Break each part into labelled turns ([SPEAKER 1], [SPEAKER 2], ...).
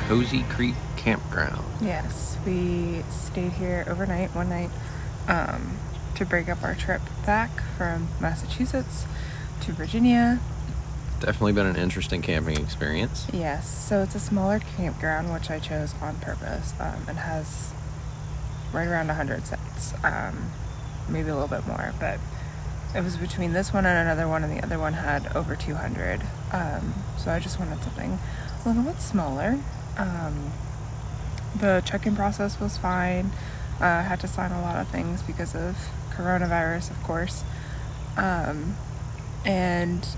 [SPEAKER 1] Cozy Creek Campground.
[SPEAKER 2] Yes, we stayed here overnight, one night, to break up our trip back from Massachusetts to Virginia.
[SPEAKER 1] Definitely been an interesting camping experience.
[SPEAKER 2] Yes, so it's a smaller campground, which I chose on purpose, and has right around 100 sites, maybe a little bit more, but it was between this one and another one, and the other one had over 200, so I just wanted something a little bit smaller. The check-in process was fine. I had to sign a lot of things because of coronavirus, of course, and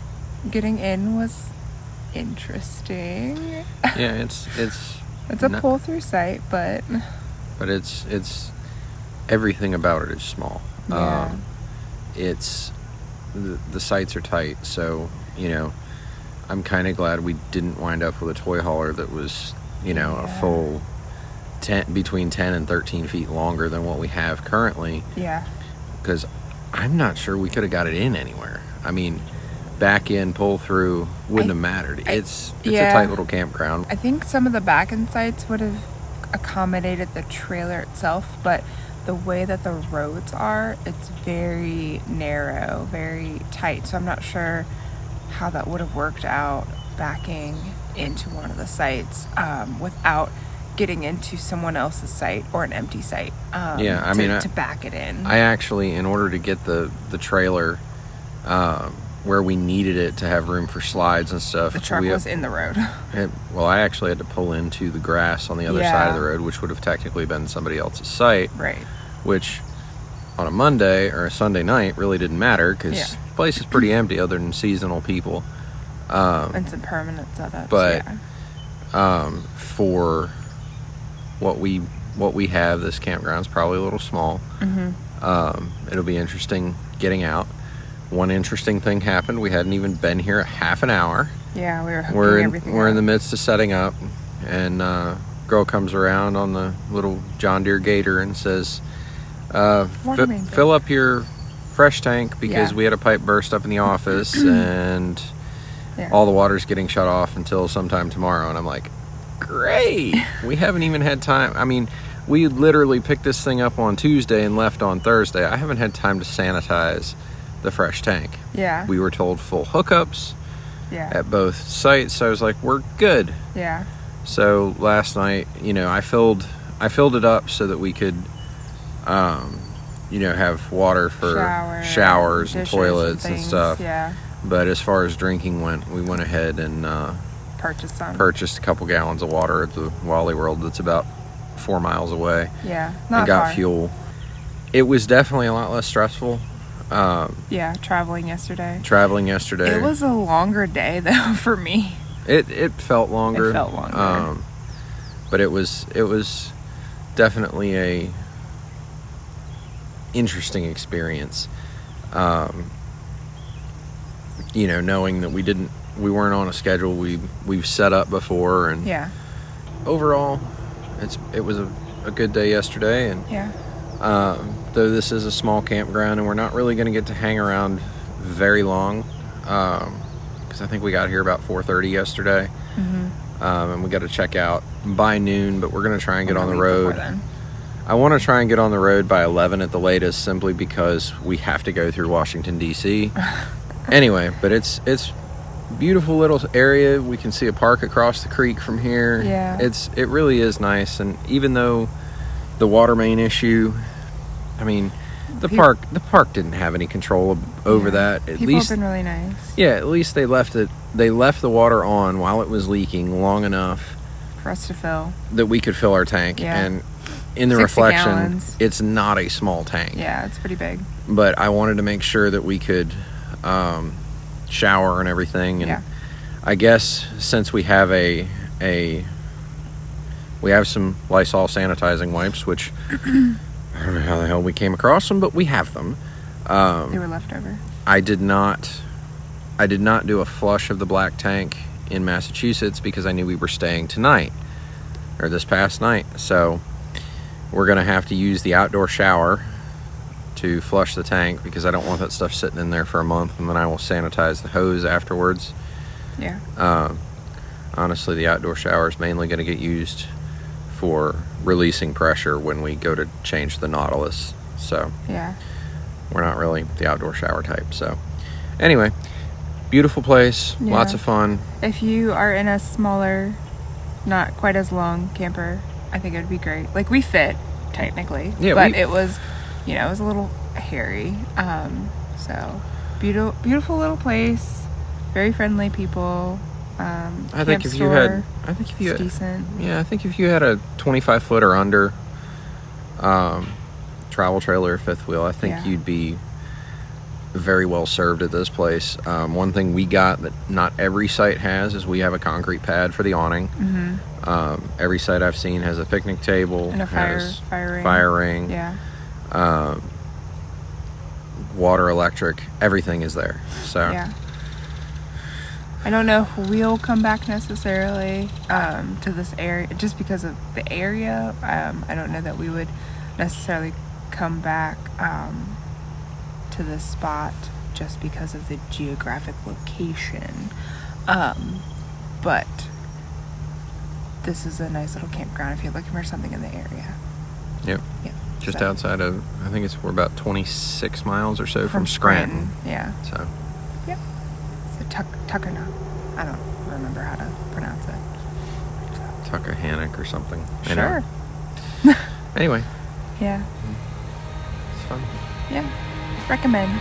[SPEAKER 2] getting in was interesting.
[SPEAKER 1] Yeah, it's
[SPEAKER 2] a pull-through site, but
[SPEAKER 1] it's everything about it is small.
[SPEAKER 2] Yeah.
[SPEAKER 1] It's the sites are tight, so I'm kind of glad we didn't wind up with a toy hauler that was a full between 10 and 13 feet longer than what we have currently.
[SPEAKER 2] Yeah,
[SPEAKER 1] because I'm not sure we could have got it in anywhere. I mean, back in, pull through wouldn't have mattered. It's a tight little campground.
[SPEAKER 2] I think some of the back end sites would have accommodated the trailer itself, but the way that the roads are, it's very narrow, very tight, so I'm not sure how that would have worked out backing into one of the sites without getting into someone else's site or an empty site to back it in.
[SPEAKER 1] I actually, in order to get the trailer where we needed it to have room for slides and stuff,
[SPEAKER 2] the truck was in the road.
[SPEAKER 1] I actually had to pull into the grass on the other side of the road, which would have technically been somebody else's site.
[SPEAKER 2] Right.
[SPEAKER 1] Which on a Monday or a Sunday night really didn't matter because the place is pretty empty other than seasonal people.
[SPEAKER 2] And some permanent setups.
[SPEAKER 1] But for what we have, this campground's probably a little small. Mm-hmm. It'll be interesting getting out. One interesting thing happened. We hadn't even been here a half an hour.
[SPEAKER 2] Yeah, we were hooking everything
[SPEAKER 1] We're
[SPEAKER 2] up.
[SPEAKER 1] in the midst of setting up, and girl comes around on the little John Deere Gator and says, fill up your fresh tank because we had a pipe burst up in the office and all the water's getting shut off until sometime tomorrow. And I'm like, great. We haven't even had time. I mean, we literally picked this thing up on Tuesday and left on Thursday. I haven't had time to sanitize the fresh tank.
[SPEAKER 2] Yeah.
[SPEAKER 1] We were told full hookups at both sites. So I was like, we're good.
[SPEAKER 2] Yeah.
[SPEAKER 1] So last night, I filled it up so that we could, have water for showers and toilets and stuff.
[SPEAKER 2] Yeah.
[SPEAKER 1] But as far as drinking went, we went ahead and purchased a couple gallons of water at the Wally World that's about 4 miles away.
[SPEAKER 2] Yeah,
[SPEAKER 1] and got fuel. It was definitely a lot less stressful.
[SPEAKER 2] Traveling yesterday.
[SPEAKER 1] It
[SPEAKER 2] was a longer day though for me.
[SPEAKER 1] It felt longer. But it was definitely a interesting experience. Knowing that we weren't on a schedule. We've set up before, and overall, it was a good day yesterday. And though this is a small campground, and we're not really going to get to hang around very long, because I think we got here about 4:30 yesterday. Mm-hmm. And we got to check out by noon, but we're going to try and get on the road. I want to try and get on the road by 11 at the latest, simply because we have to go through Washington, D.C. Anyway, but it's beautiful little area. We can see a park across the creek from here.
[SPEAKER 2] Yeah.
[SPEAKER 1] It really is nice. And even though the water main issue, I mean, the park didn't have any control over that. At
[SPEAKER 2] least people have been really nice.
[SPEAKER 1] Yeah, at least they left the water on while it was leaking long enough
[SPEAKER 2] for us to fill, that
[SPEAKER 1] we could fill our tank.
[SPEAKER 2] Yeah.
[SPEAKER 1] And in the reflection, it's not a small tank.
[SPEAKER 2] Yeah, it's pretty big. But
[SPEAKER 1] I wanted to make sure that we could shower and everything. And I guess since we have we have some Lysol sanitizing wipes, which I don't know how the hell we came across them, but we have them.
[SPEAKER 2] They were left over.
[SPEAKER 1] I did not do a flush of the black tank in Massachusetts because I knew we were staying tonight, or this past night. So we're going to have to use the outdoor shower to flush the tank because I don't want that stuff sitting in there for a month, and then I will sanitize the hose afterwards.
[SPEAKER 2] Yeah.
[SPEAKER 1] honestly, the outdoor shower is mainly going to get used for releasing pressure when we go to change the Nautilus. So
[SPEAKER 2] yeah,
[SPEAKER 1] we're not really the outdoor shower type. So anyway, beautiful place, lots of fun.
[SPEAKER 2] If you are in a smaller, not quite as long camper, I think it would be great. Like, we fit technically, but it was, it was a little hairy. So beautiful little place, very friendly people.
[SPEAKER 1] I think if you had
[SPEAKER 2] decent.
[SPEAKER 1] Yeah, I think if you had a 25-foot or under travel trailer or fifth wheel, I think you'd be very well served at this place. One thing we got that not every site has is we have a concrete pad for the awning. Mm-hmm. Every site I've seen has a picnic table
[SPEAKER 2] and a fire ring. Yeah.
[SPEAKER 1] Water, electric, everything is there. So
[SPEAKER 2] yeah. I don't know if we'll come back necessarily to this area just because of the area. I don't know that we would necessarily come back to this spot just because of the geographic location. But this is a nice little campground if you're looking for something in the area.
[SPEAKER 1] Yep. Just outside of, I think we're about 26 miles or so from Scranton.
[SPEAKER 2] Yeah.
[SPEAKER 1] So.
[SPEAKER 2] Yep. Tunkhannock. I don't remember how to pronounce it.
[SPEAKER 1] Tunkhannock or something.
[SPEAKER 2] Sure.
[SPEAKER 1] Anyway.
[SPEAKER 2] Yeah.
[SPEAKER 1] It's fun.
[SPEAKER 2] Yeah. Recommend.